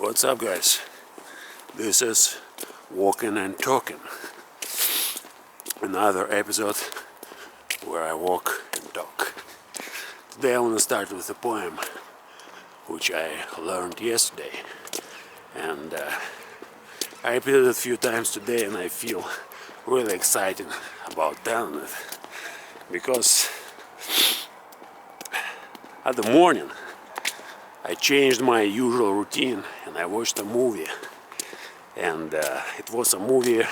What's up, guys? This is Walking and Talking, another episode where I walk and talk. Today I want to start with a poem which I learned yesterday, and I repeated it a few times today, and I feel really excited about telling it because at the morning I changed my usual routine and I watched a movie, and it was a movie,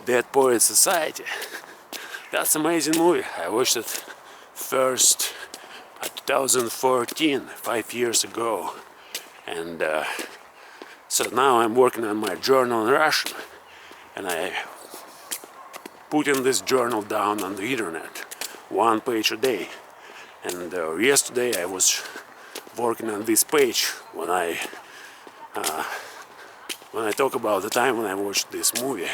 Dead Poets Society. That's an amazing movie. I watched it first in 2014, 5 years ago, and so now I'm working on my journal in Russian, and I put in this journal down on the internet, 1 page a day. And yesterday I was working on this page when I talk about the time when I watched this movie,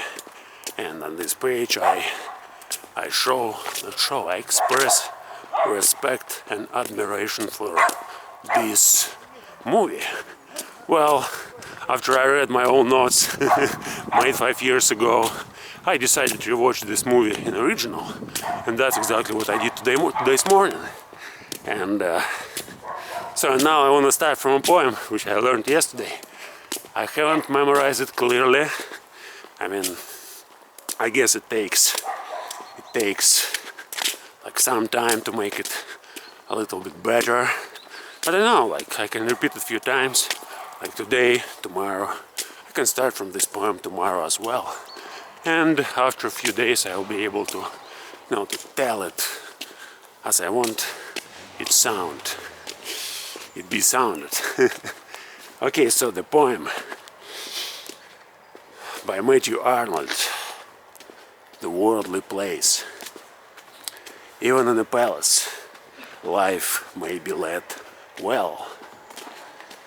and on this page I express respect and admiration for this movie. Well, after I read my own notes made 5 years ago, I decided to watch this movie in original, and that's exactly what I did this morning. And so now I want to start from a poem which I learned yesterday. I haven't memorized it clearly. I mean, I guess it takes like some time to make it a little bit better. But I know, like I can repeat it a few times, like today, tomorrow. I can start from this poem tomorrow as well. And after a few days I will be able to, to tell it as I want it be sounded. Okay, so the poem by Matthew Arnold, The Worldly Place. Even in a palace, life may be led well.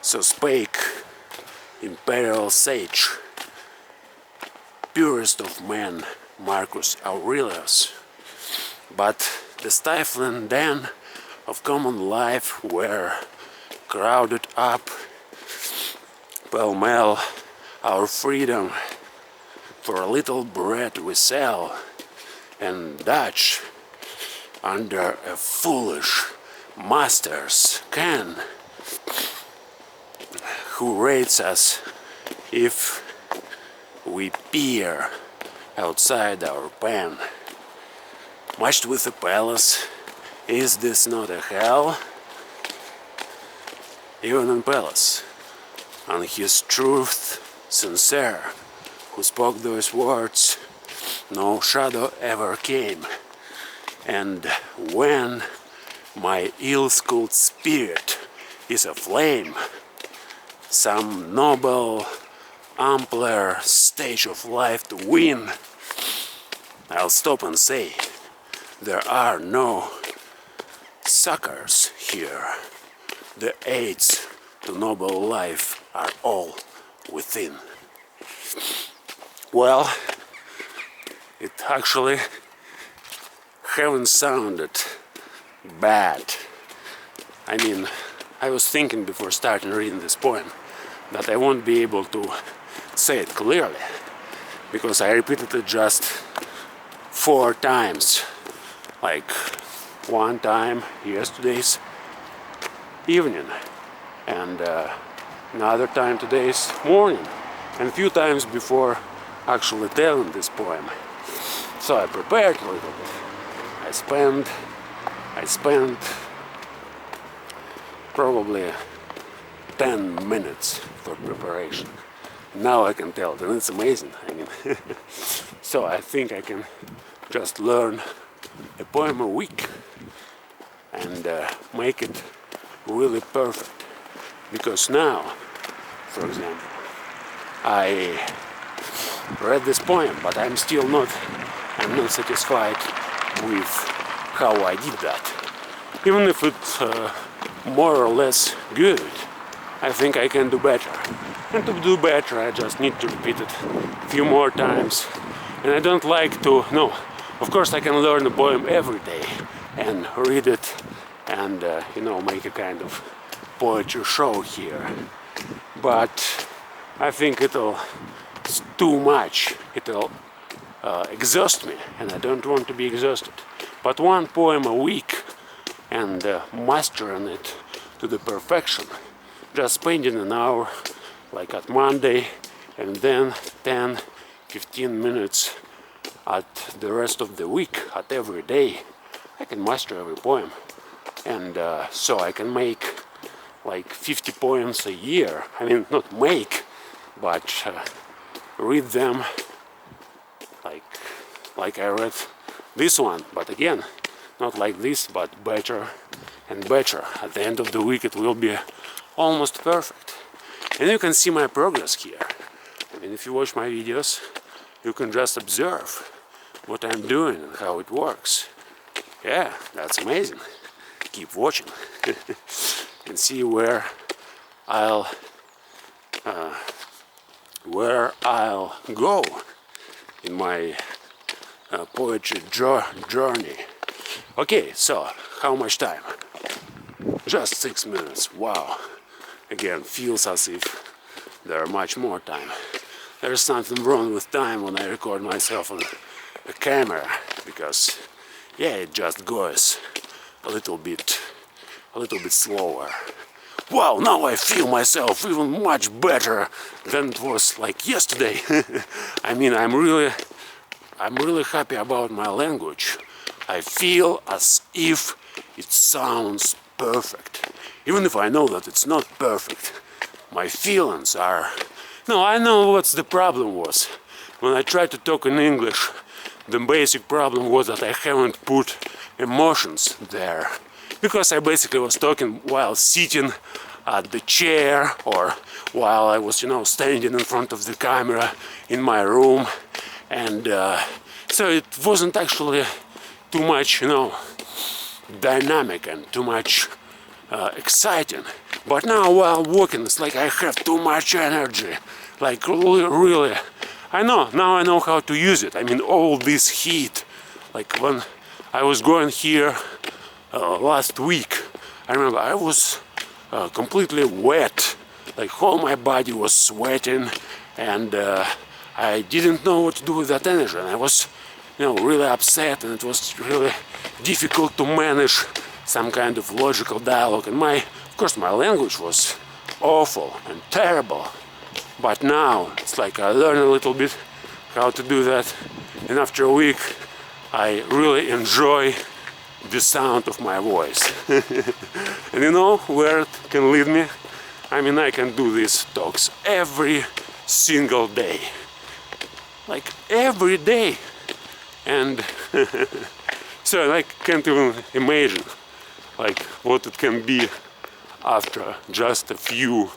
So spake imperial sage, purest of men, Marcus Aurelius. But the stifling den of common life were crowded up pell-mell our freedom. For a little bread we sell and Dutch under a foolish master's can, who rates us if we peer outside our pen. Matched with a palace, is this not a hell? Even in palace, on his truth sincere, who spoke those words, no shadow ever came. And when my ill-schooled spirit is aflame, some noble, ampler stage of life to win, I'll stop and say, there are no suckers here. The aids to noble life are all within. Well, it actually haven't sounded bad. I mean, I was thinking before starting reading this poem that I won't be able to say it clearly, because I repeated it just 4 times. Like one time yesterday's evening, and another time today's morning, and a few times before actually telling this poem. So I prepared a little bit. I spent probably 10 minutes for preparation. Now I can tell it, and it's amazing. I mean, so I think I can just learn a poem a week and make it really perfect. Because now, for example, I read this poem, but I'm not satisfied with how I did that. Even if it's more or less good, I think I can do better. And to do better, I just need to repeat it a few more times. And I don't like to, of course I can learn a poem every day and read it and, make a kind of poetry show here. but I think it's too much. It'll exhaust me, and I don't want to be exhausted. But one poem a week and mastering it to the perfection, just spending an hour like at Monday and then 10-15 minutes at the rest of the week, at every day, I can master every poem. And so I can make like 50 poems a year. I mean, not make, but read them like I read this one. But again, not like this, but better and better. At the end of the week it will be almost perfect. And you can see my progress here. I mean, if you watch my videos, you can just observe what I'm doing and how it works. Yeah, that's amazing. Keep watching and see where I'll go in my poetry journey. Okay, so how much time? Just 6 minutes. Wow. Again, feels as if there are much more time. There's something wrong with time when I record myself on a camera, because yeah, it just goes a little bit slower. Wow, now I feel myself even much better than it was like yesterday. I mean, I'm really happy about my language. I feel as if it sounds perfect. Even if I know that it's not perfect, my feelings are... No, I know what the problem was. When I tried to talk in English, the basic problem was that I haven't put emotions there. Because I basically was talking while sitting at the chair, or while I was, standing in front of the camera in my room. And so it wasn't actually too much, dynamic and too much exciting. But now while walking, it's like I have too much energy. Like really, now I know how to use it. I mean, all this heat, like when I was going here last week, I remember I was completely wet, like all my body was sweating, and I didn't know what to do with that energy, and I was really upset, and it was really difficult to manage some kind of logical dialogue, and of course my language was awful and terrible. But now it's like I learned a little bit how to do that, and after a week I really enjoy the sound of my voice. And you know where it can lead me? I mean, I can do these talks every single day, like every day. And so I can't even imagine like what it can be after just a few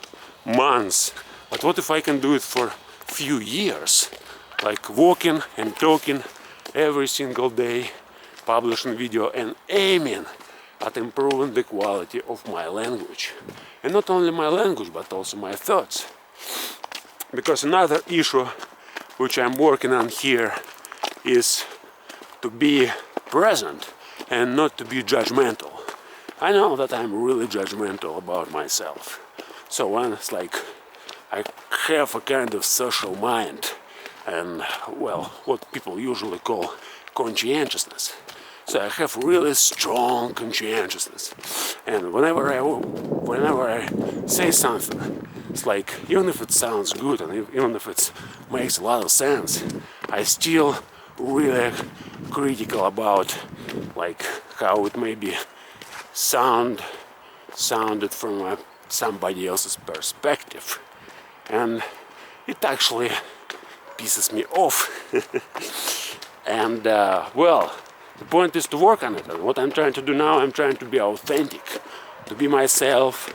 months. But what if I can do it for a few years, like walking and talking every single day, publishing video and aiming at improving the quality of my language. And not only my language, but also my thoughts. Because another issue which I'm working on here is to be present and not to be judgmental. I know that I'm really judgmental about myself. So when it's like I have a kind of social mind and, well, what people usually call conscientiousness. So I have really strong conscientiousness, and whenever I say something, it's like, even if it sounds good and even if it makes a lot of sense, I still really critical about like how it maybe sounded from somebody else's perspective, and it actually pisses me off. And well, the point is to work on it, and what I'm trying to do now, I'm trying to be authentic, to be myself,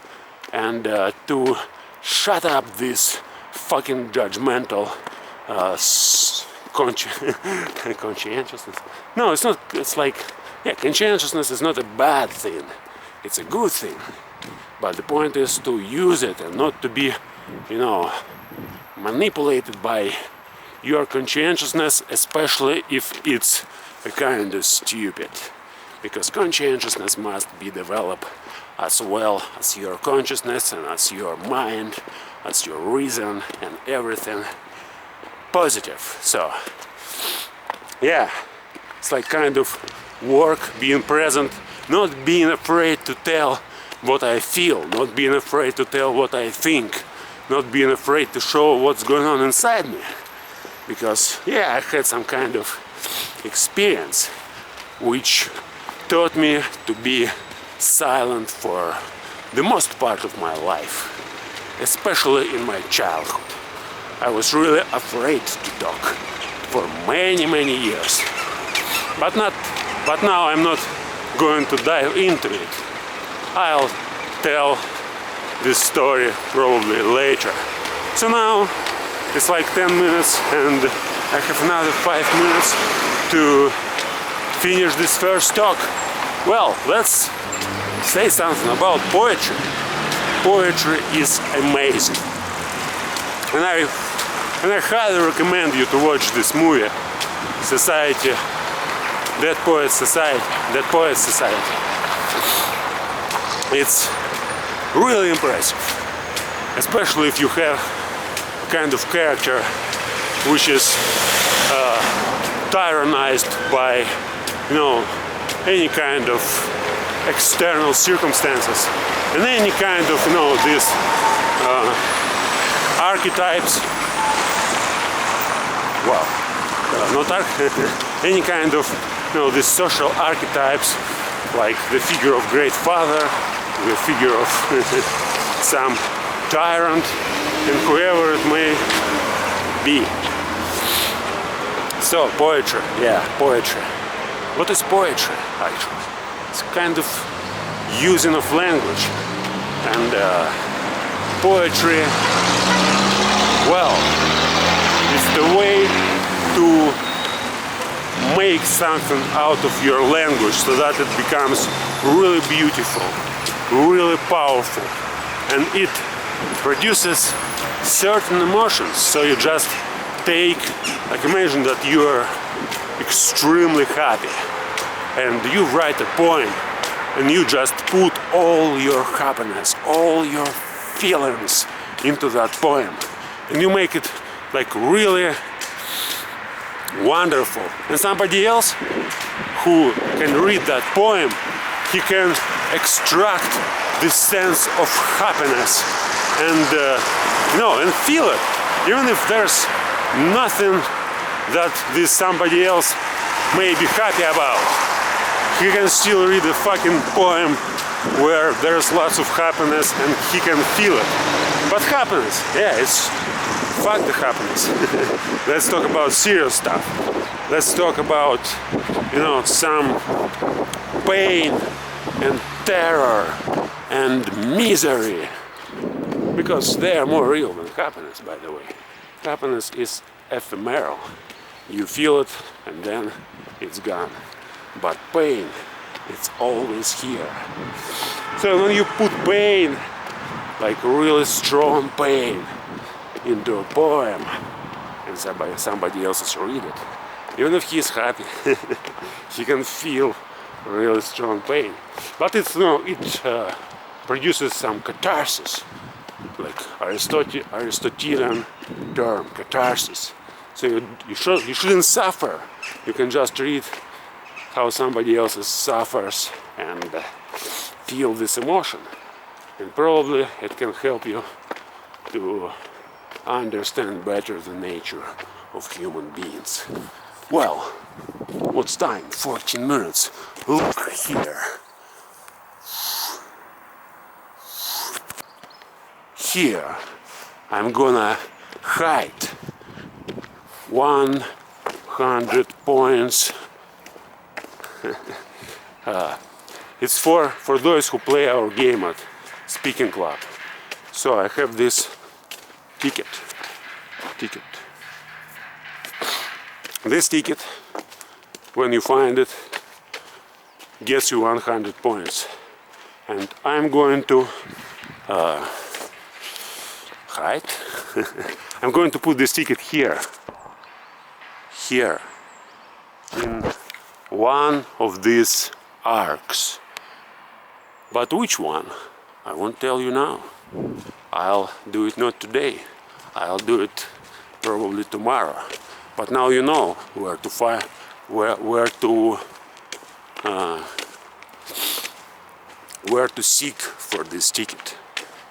and to shut up this fucking judgmental conscientiousness. No, it's not. It's like, yeah, conscientiousness is not a bad thing, it's a good thing, but the point is to use it and not to be, manipulated by your conscientiousness, especially if it's a kind of stupid, because conscientiousness must be developed as well as your consciousness and as your mind, as your reason and everything positive. So yeah, it's like kind of work, being present, not being afraid to tell what I feel, not being afraid to tell what I think, not being afraid to show what's going on inside me. Because yeah, I had some kind of experience which taught me to be silent for the most part of my life, especially in my childhood. I was really afraid to talk for many years. But now I'm not going to dive into it. I'll tell this story probably later. So now it's like 10 minutes and I have another 5 minutes to finish this first talk. Well, let's say something about poetry. Poetry is amazing. And I highly recommend you to watch this movie, Society, Dead Poets Society. It's really impressive, especially if you have a kind of character which is tyrannized by, you know, any kind of external circumstances and any kind of, you know, these archetypes. Well, not any kind of, you know, these social archetypes, like the figure of great father, the figure of some tyrant, and whoever it may be. So poetry, yeah, poetry. What is poetry actually? It's kind of using of language, and poetry, well, it's the way to make something out of your language so that it becomes really beautiful, really powerful, and it produces certain emotions. So you just take, like, imagine that you are extremely happy and you write a poem and you just put all your happiness, all your feelings into that poem, and you make it like really wonderful. And somebody else who can read that poem, he can extract this sense of happiness and and feel it, even if there's nothing that this somebody else may be happy about. He can still read a fucking poem where there's lots of happiness and he can feel it. But happiness, yeah, it's fuck the happiness. Let's talk about serious stuff. Let's talk about, some pain and terror and misery, because they are more real than happiness, by the way. Happiness is ephemeral. You feel it and then it's gone. But pain, it's always here. So when you put pain, like really strong pain, into a poem, and somebody else is read it, even if he's happy, he can feel really strong pain. But it produces some catharsis, like Aristotelian term, catharsis. So you shouldn't suffer. You can just read how somebody else suffers and feel this emotion, and probably it can help you to understand better the nature of human beings. Well, what's time? 14 minutes. Look here. Here I'm gonna hide 100 points. It's for those who play our game at Speaking Club. So I have this ticket. This ticket, when you find it, gets you 100 points. And I'm going to hide. I'm going to put this ticket here, in one of these arcs. But which one? I won't tell you now. I'll do it not today. I'll do it probably tomorrow. But now you know where to find, where to seek for this ticket.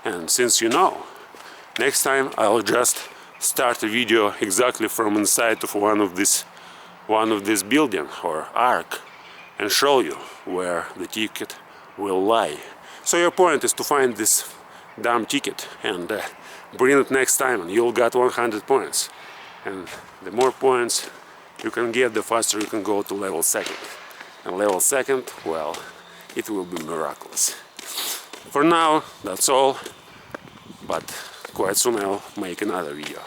And since you know, next time I'll just start a video exactly from inside of one of this building or arc and show you where the ticket will lie. So your point is to find this damn ticket and bring it next time, and you'll get 100 points. And the more points you can get, the faster you can go to level 2nd. And level 2nd, well, it will be miraculous. For now, that's all, but quite soon I'll make another video.